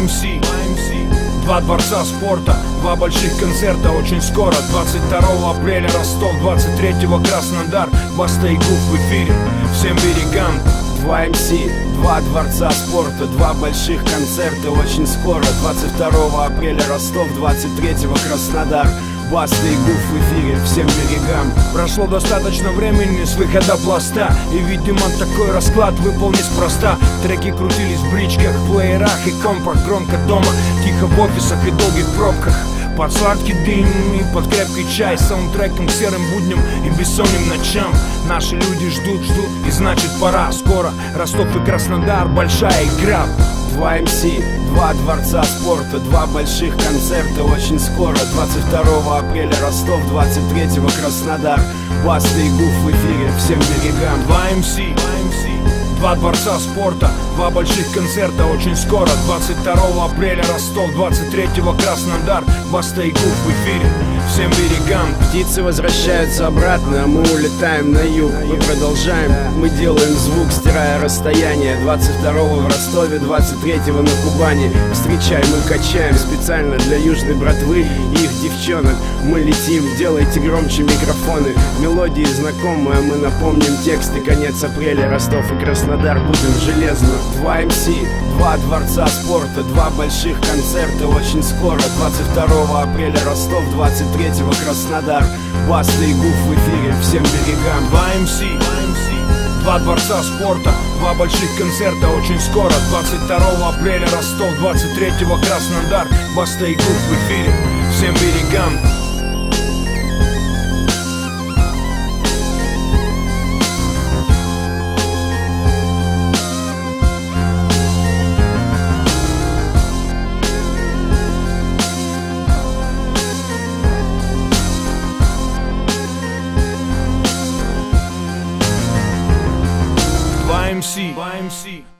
2MC, два дворца спорта, два больших концерта очень скоро. 22 апреля Ростов, 23-го Краснодар. Баста и Гуф в эфире, всем берегам. 2MC, два дворца спорта, два больших концерта очень скоро. 22 апреля Ростов, 23-го Краснодар. Баста и Гуф в эфире, всем берегам. Прошло достаточно времени с выхода пласта, и, видимо, такой расклад выпал неспроста. Треки крутились в бричках, плеерах и компах. Громко дома, тихо в офисах и долгих пробках. Под сладкий дым и под крепкий чай, саундтреком к серым будням и бессонным ночам. Наши люди ждут, и значит пора. Скоро Ростов и Краснодар, большая игра. 2MC, два дворца спорта, два больших концерта очень скоро. 22 апреля Ростов, 23-го Краснодар. Баста и Гуф в эфире, всем берегам. 2MC, два дворца спорта, два больших концерта очень скоро. 22 апреля Ростов, 23-го Краснодар. Баста и Гуф в эфире, всем берегам. Птицы возвращаются обратно, а мы улетаем на юг. Мы продолжаем, мы делаем звук, стирая расстояние. 22-го в Ростове, 23-го на Кубани. Встречай, мы качаем специально для южной братвы и их девчонок. Мы летим, делайте громче микрофоны. Мелодии знакомые, мы напомним тексты. Конец апреля, Ростов и Краснодар, будем железно. 2MC, два дворца спорта, два больших концерта очень скоро. 22 апреля Ростов, 23-го Краснодар. Баста и Гуф в эфире, всем берегам. 2MC, два дворца спорта, два больших концерта очень скоро. 22 апреля Ростов, 23-го Краснодар. Баста и Гуф в эфире, всем берегам. YMC.